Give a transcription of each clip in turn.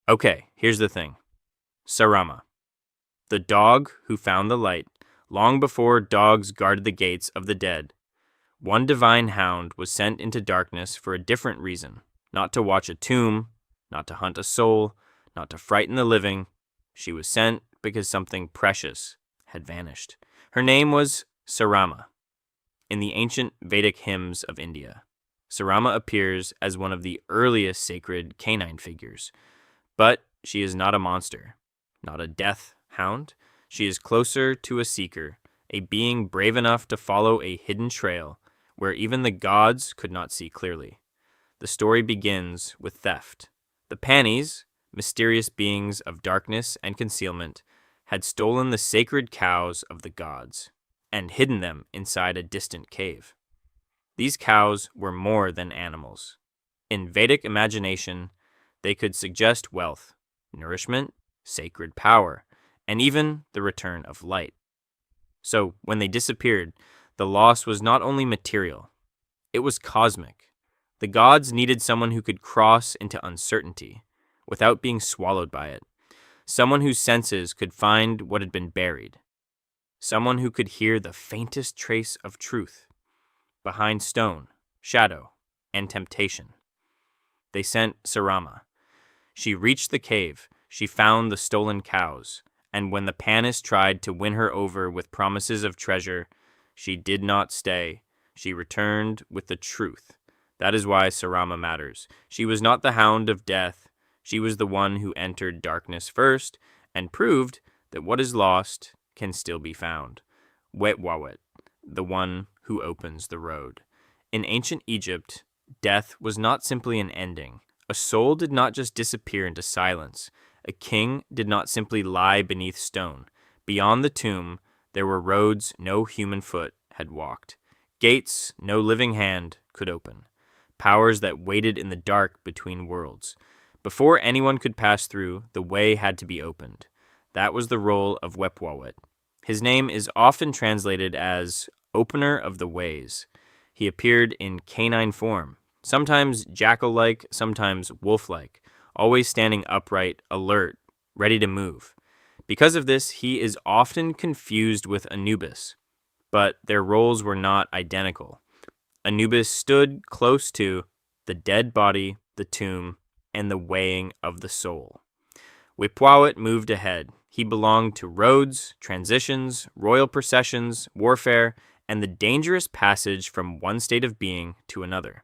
Okay, here's the thing. Sarama, the dog who found the light, long before dogs guarded the gates of the dead. One divine hound was sent into darkness for a different reason, not to watch a tomb, not to hunt a soul, not to frighten the living. She was sent because something precious had vanished. Her name was Sarama. In the ancient Vedic hymns of India, Sarama appears as one of the earliest sacred canine figures. But she is not a monster, not a death hound. She is closer to a seeker, a being brave enough to follow a hidden trail where even the gods could not see clearly. The story begins with theft. The Panis, mysterious beings of darkness and concealment, had stolen the sacred cows of the gods and hidden them inside a distant cave. These cows were more than animals. In Vedic imagination, they could suggest wealth, nourishment, sacred power, and even the return of light. So when they disappeared, the loss was not only material, it was cosmic. The gods needed someone who could cross into uncertainty without being swallowed by it, someone whose senses could find what had been buried, someone who could hear the faintest trace of truth behind stone, shadow, and temptation. They sent Sarama. She reached the cave, she found the stolen cows, and when the Panis tried to win her over with promises of treasure, she did not stay. She returned with the truth. That is why Sarama matters. She was not the hound of death. She was the one who entered darkness first and proved that what is lost can still be found. Wepwawet, the one who opens the road. In ancient Egypt, death was not simply an ending. A soul did not just disappear into silence. A king did not simply lie beneath stone. Beyond the tomb, there were roads no human foot had walked, gates no living hand could open, powers that waited in the dark between worlds. Before anyone could pass through, the way had to be opened. That was the role of Wepwawet. His name is often translated as Opener of the Ways. He appeared in canine form, sometimes jackal-like, sometimes wolf-like, always standing upright, alert, ready to move. Because of this, he is often confused with Anubis, but their roles were not identical. Anubis stood close to the dead body, the tomb, and the weighing of the soul. Wepwawet moved ahead. He belonged to roads, transitions, royal processions, warfare, and the dangerous passage from one state of being to another.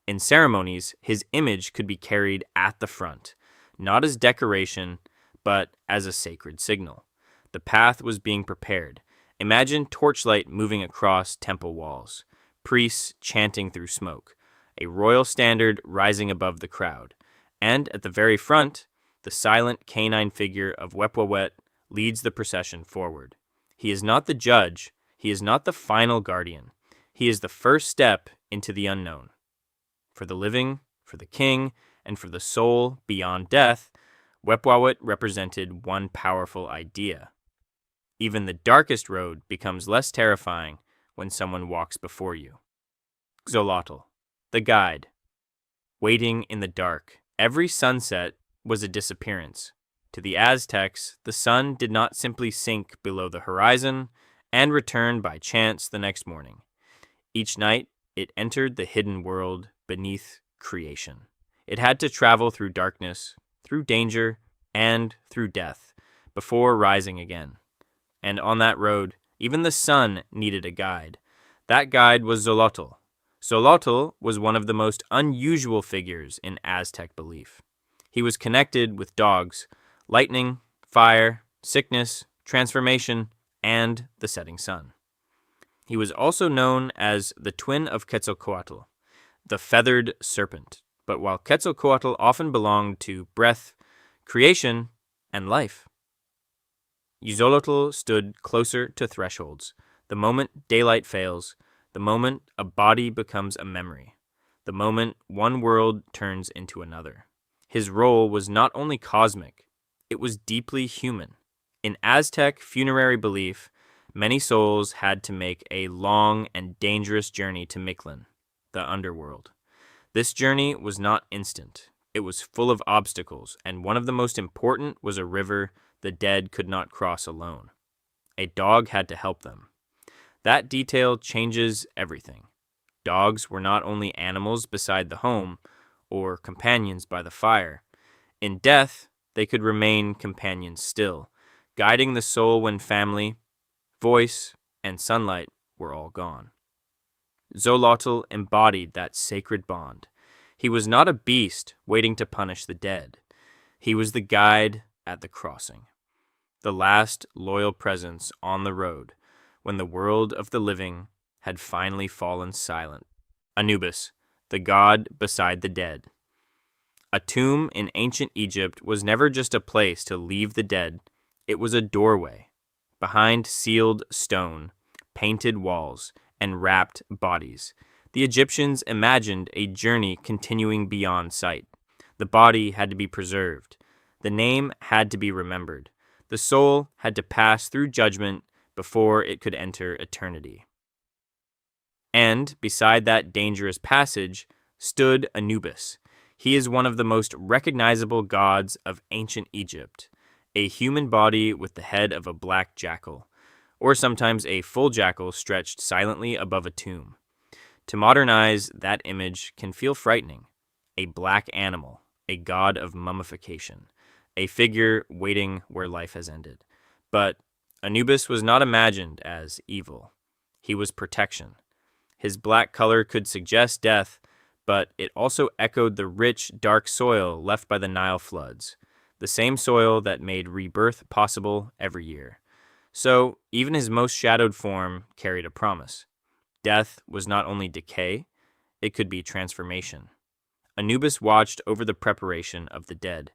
In ceremonies, his image could be carried at the front, not as decoration, but as a sacred signal. The path was being prepared. Imagine torchlight moving across temple walls, priests chanting through smoke, a royal standard rising above the crowd, and at the very front, the silent canine figure of Wepwawet leads the procession forward. He is not the judge, he is not the final guardian. He is the first step into the unknown. For the living, for the king, and for the soul beyond death, Wepwawet represented one powerful idea. Even the darkest road becomes less terrifying when someone walks before you. Xolotl, the guide. Waiting in the dark, every sunset was a disappearance. To the Aztecs, the sun did not simply sink below the horizon and return by chance the next morning. Each night, it entered the hidden world beneath creation. It had to travel through darkness, through danger, and through death, before rising again. And on that road, even the sun needed a guide. That guide was Xolotl. Xolotl was one of the most unusual figures in Aztec belief. He was connected with dogs, lightning, fire, sickness, transformation, and the setting sun. He was also known as the twin of Quetzalcoatl, the feathered serpent. But while Quetzalcoatl often belonged to breath, creation, and life, Xolotl stood closer to thresholds. The moment daylight fails, the moment a body becomes a memory, the moment one world turns into another. His role was not only cosmic, it was deeply human. In Aztec funerary belief, many souls had to make a long and dangerous journey to Mictlan, the underworld. This journey was not instant. It was full of obstacles, and one of the most important was a river the dead could not cross alone. A dog had to help them. That detail changes everything. Dogs were not only animals beside the home, or companions by the fire. In death, they could remain companions still, guiding the soul when family, voice, and sunlight were all gone. Xolotl embodied that sacred bond. He was not a beast waiting to punish the dead. He was the guide at the crossing, the last loyal presence on the road when the world of the living had finally fallen silent. Anubis, the god beside the dead. A tomb in ancient Egypt was never just a place to leave the dead. It was a doorway. Behind sealed stone, painted walls, and wrapped bodies, the Egyptians imagined a journey continuing beyond sight. The body had to be preserved. The name had to be remembered. The soul had to pass through judgment before it could enter eternity. And beside that dangerous passage stood Anubis. He is one of the most recognizable gods of ancient Egypt, a human body with the head of a black jackal, or sometimes a full jackal stretched silently above a tomb. To modernize that image can feel frightening. A black animal, a god of mummification, a figure waiting where life has ended. But Anubis was not imagined as evil. He was protection. His black color could suggest death, but it also echoed the rich, dark soil left by the Nile floods, the same soil that made rebirth possible every year. So even his most shadowed form carried a promise. Death was not only decay, it could be transformation. Anubis watched over the preparation of the dead.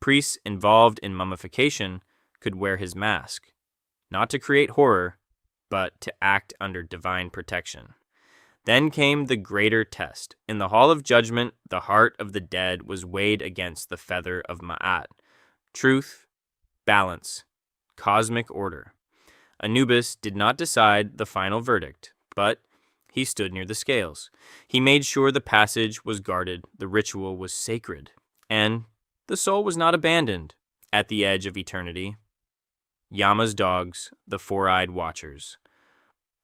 Priests involved in mummification could wear his mask, not to create horror, but to act under divine protection. Then came the greater test. In the Hall of Judgment, the heart of the dead was weighed against the feather of Ma'at. Truth, balance, cosmic order. Anubis did not decide the final verdict, but he stood near the scales. He made sure the passage was guarded, the ritual was sacred, and the soul was not abandoned. At the edge of eternity, Yama's dogs, the four-eyed watchers,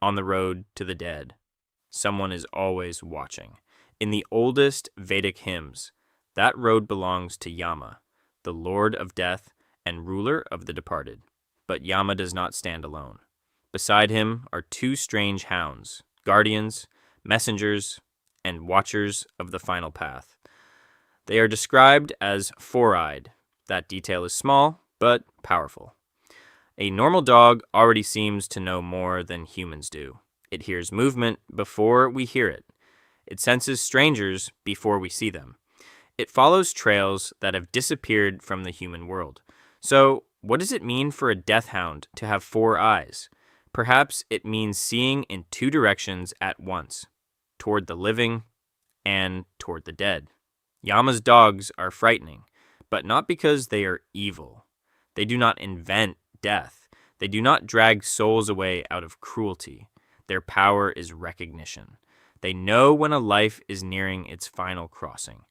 on the road to the dead. Someone is always watching. In the oldest Vedic hymns, that road belongs to Yama, the Lord of Death and ruler of the departed. But Yama does not stand alone. Beside him are two strange hounds, guardians, messengers, and watchers of the final path. They are described as four-eyed. That detail is small, but powerful. A normal dog already seems to know more than humans do. It hears movement before we hear it. It senses strangers before we see them. It follows trails that have disappeared from the human world. So, what does it mean for a death hound to have four eyes? Perhaps it means seeing in two directions at once, toward the living and toward the dead. Yama's dogs are frightening, but not because they are evil. They do not invent death. They do not drag souls away out of cruelty. Their power is recognition. They know when a life is nearing its final crossing.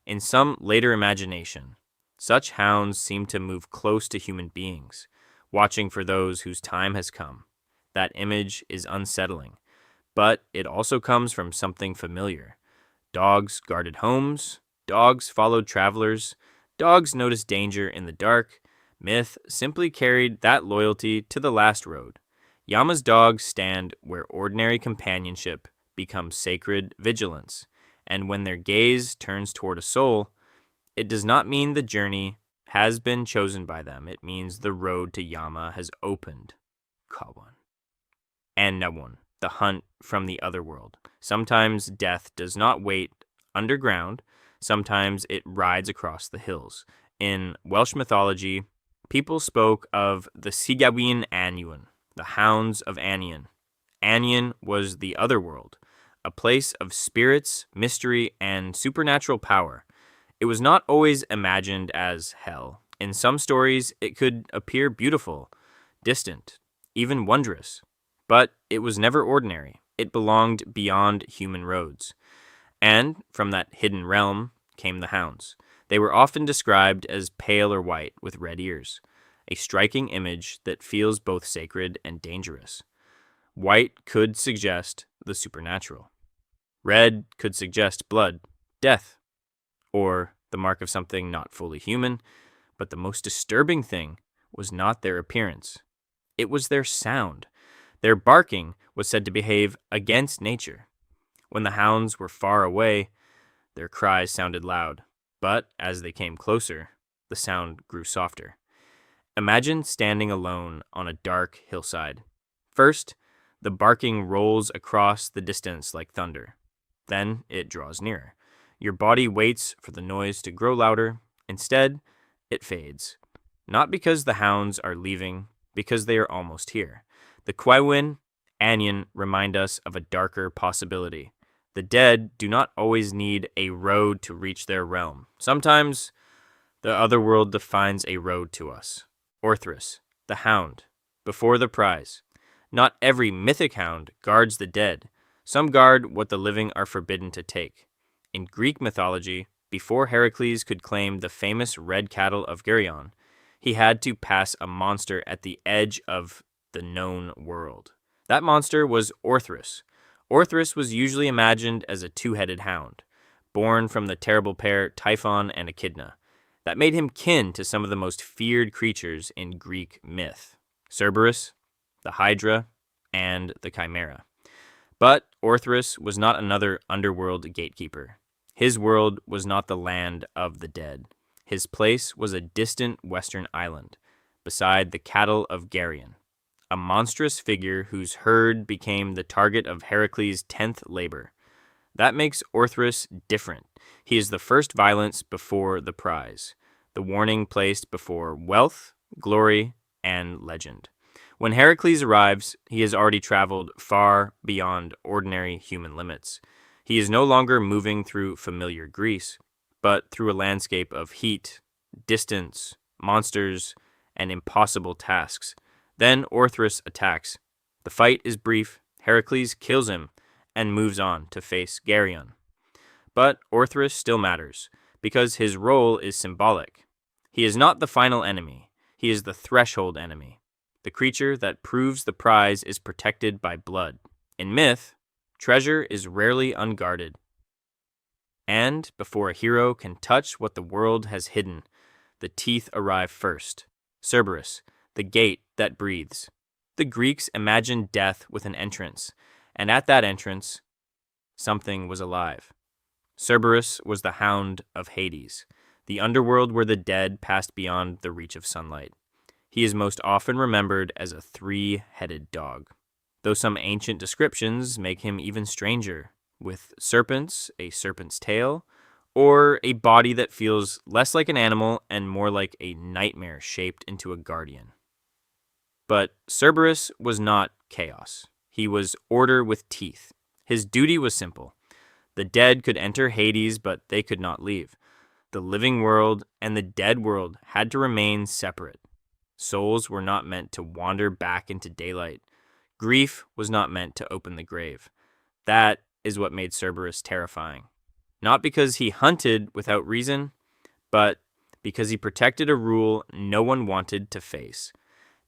In some later imagination, such hounds seem to move close to human beings, watching for those whose time has come. That image is unsettling, but it also comes from something familiar. Dogs guarded homes, dogs followed travelers, dogs noticed danger in the dark. Myth simply carried that loyalty to the last road. Yama's dogs stand where ordinary companionship becomes sacred vigilance, and when their gaze turns toward a soul, it does not mean the journey has been chosen by them. It means the road to Yama has opened. Kawan. And Nawun, the hunt from the otherworld. Sometimes death does not wait underground. Sometimes it rides across the hills. In Welsh mythology, people spoke of the Cŵn Annwn, the hounds of Anion. Anion was the otherworld, a place of spirits, mystery, and supernatural power. It was not always imagined as hell. In some stories, it could appear beautiful, distant, even wondrous. But it was never ordinary. It belonged beyond human roads. And from that hidden realm came the hounds. They were often described as pale or white with red ears, a striking image that feels both sacred and dangerous. White could suggest the supernatural. Red could suggest blood, death, or the mark of something not fully human. But the most disturbing thing was not their appearance. It was their sound. Their barking was said to behave against nature. When the hounds were far away, their cries sounded loud, but as they came closer, the sound grew softer. Imagine standing alone on a dark hillside. First, the barking rolls across the distance like thunder. Then it draws nearer. Your body waits for the noise to grow louder. Instead, it fades. Not because the hounds are leaving, because they are almost here. The Cŵn Annwn remind us of a darker possibility. The dead do not always need a road to reach their realm. Sometimes the Otherworld defines a road to us. Orthrus, the hound, before the prize. Not every mythic hound guards the dead. Some guard what the living are forbidden to take. In Greek mythology, before Heracles could claim the famous red cattle of Geryon, he had to pass a monster at the edge of the known world. That monster was Orthrus. Orthrus was usually imagined as a two-headed hound, born from the terrible pair Typhon and Echidna. That made him kin to some of the most feared creatures in Greek myth: Cerberus, the Hydra, and the Chimera. But Orthrus was not another underworld gatekeeper. His world was not the land of the dead. His place was a distant western island, beside the cattle of Geryon, a monstrous figure whose herd became the target of Heracles' 10th labor. That makes Orthrus different. He is the first violence before the prize, the warning placed before wealth, glory, and legend. When Heracles arrives, he has already traveled far beyond ordinary human limits. He is no longer moving through familiar Greece, but through a landscape of heat, distance, monsters, and impossible tasks. Then Orthrus attacks. The fight is brief. Heracles kills him and moves on to face Geryon. But Orthrus still matters, because his role is symbolic. He is not the final enemy. He is the threshold enemy. The creature that proves the prize is protected by blood. In myth, treasure is rarely unguarded. And before a hero can touch what the world has hidden, the teeth arrive first. Cerberus, the gate that breathes. The Greeks imagined death with an entrance, and at that entrance, something was alive. Cerberus was the hound of Hades, the underworld where the dead passed beyond the reach of sunlight. He is most often remembered as a three-headed dog, though some ancient descriptions make him even stranger, with serpents, a serpent's tail, or a body that feels less like an animal and more like a nightmare shaped into a guardian. But Cerberus was not chaos. He was order with teeth. His duty was simple. The dead could enter Hades, but they could not leave. The living world and the dead world had to remain separate. Souls were not meant to wander back into daylight. Grief was not meant to open the grave. That is what made Cerberus terrifying. Not because he hunted without reason, but because he protected a rule no one wanted to face.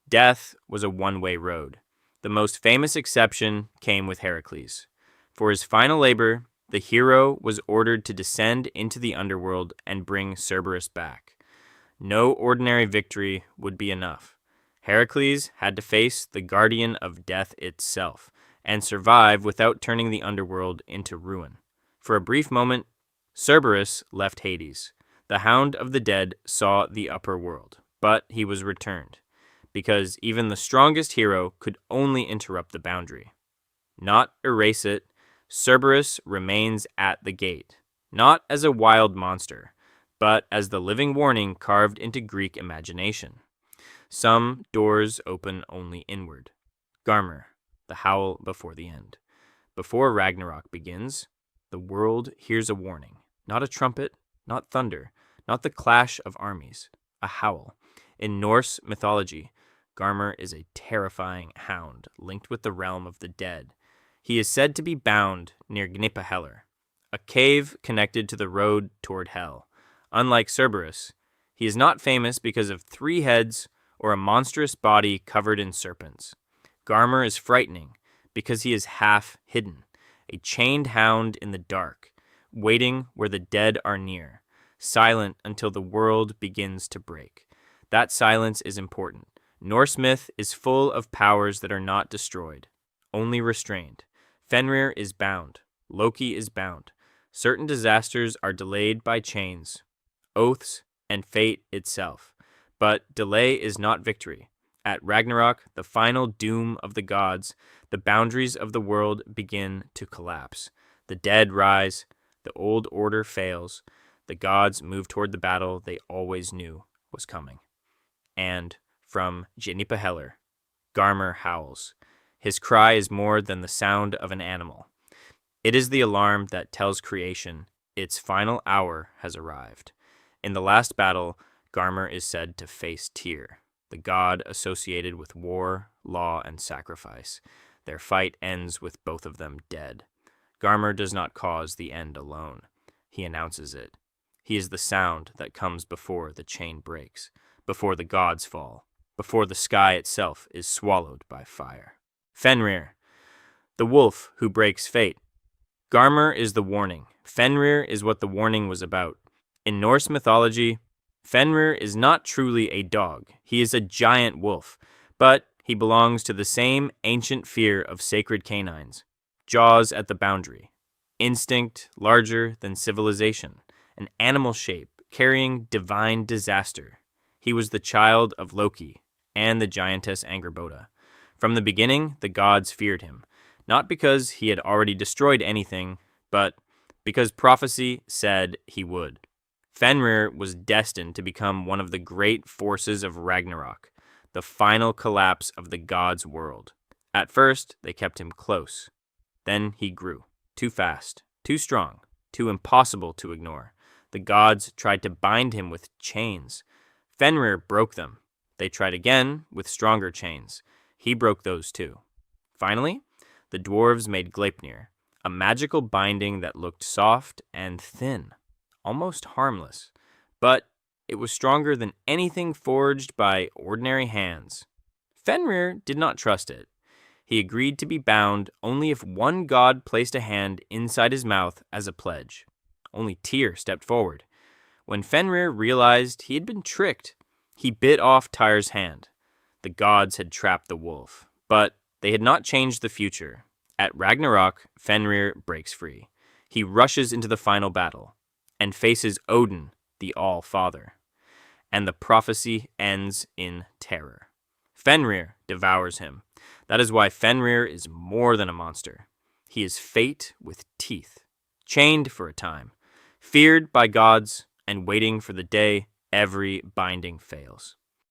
Death was a one-way road. The most famous exception came with Heracles. For his final labor, the hero was ordered to descend into the underworld and bring Cerberus back. No ordinary victory would be enough. Heracles had to face the guardian of death itself and survive without turning the underworld into ruin. For a brief moment, Cerberus left Hades. The Hound of the Dead saw the upper world, but he was returned, because even the strongest hero could only interrupt the boundary, not erase it. Cerberus remains at the gate, not as a wild monster, but as the living warning carved into Greek imagination. Some doors open only inward. Garmr, the howl before the end. Before Ragnarok begins, the world hears a warning. Not a trumpet, not thunder, not the clash of armies. A howl. In Norse mythology, Garmr is a terrifying hound linked with the realm of the dead. He is said to be bound near Gnipahellir, a cave connected to the road toward hell. Unlike Cerberus, he is not famous because of 3 heads or a monstrous body covered in serpents. Garmr is frightening because he is half hidden, a chained hound in the dark, waiting where the dead are near, silent until the world begins to break. That silence is important. Norse myth is full of powers that are not destroyed, only restrained. Fenrir is bound. Loki is bound. Certain disasters are delayed by chains, oaths, and fate itself. But delay is not victory. At Ragnarok, the final doom of the gods, the boundaries of the world begin to collapse. The dead rise, the old order fails, the gods move toward the battle they always knew was coming. And from Jenipaheller, Garmr howls. His cry is more than the sound of an animal. It is the alarm that tells creation its final hour has arrived. In the last battle, Garmr is said to face Tyr, the god associated with war, law, and sacrifice. Their fight ends with both of them dead. Garmr does not cause the end alone. He announces it. He is the sound that comes before the chain breaks, before the gods fall, before the sky itself is swallowed by fire. Fenrir, the wolf who breaks fate. Garmr is the warning. Fenrir is what the warning was about. In Norse mythology, Fenrir is not truly a dog. He is a giant wolf, but he belongs to the same ancient fear of sacred canines. Jaws at the boundary. Instinct larger than civilization. An animal shape carrying divine disaster. He was the child of Loki and the giantess Angrboda. From the beginning, the gods feared him, not because he had already destroyed anything, but because prophecy said he would. Fenrir was destined to become one of the great forces of Ragnarok, the final collapse of the gods' world. At first, they kept him close. Then he grew, too fast, too strong, too impossible to ignore. The gods tried to bind him with chains. Fenrir broke them. They tried again with stronger chains. He broke those too. Finally, the dwarves made Gleipnir, a magical binding that looked soft and thin, almost harmless, but it was stronger than anything forged by ordinary hands. Fenrir did not trust it. He agreed to be bound only if one god placed a hand inside his mouth as a pledge. Only Tyr stepped forward. When Fenrir realized he had been tricked, he bit off Tyr's hand. The gods had trapped the wolf, but they had not changed the future. At Ragnarok, Fenrir breaks free. He rushes into the final battle and faces Odin, the All-Father. And the prophecy ends in terror. Fenrir devours him. That is why Fenrir is more than a monster. He is fate with teeth, chained for a time, feared by gods, and waiting for the day every binding fails.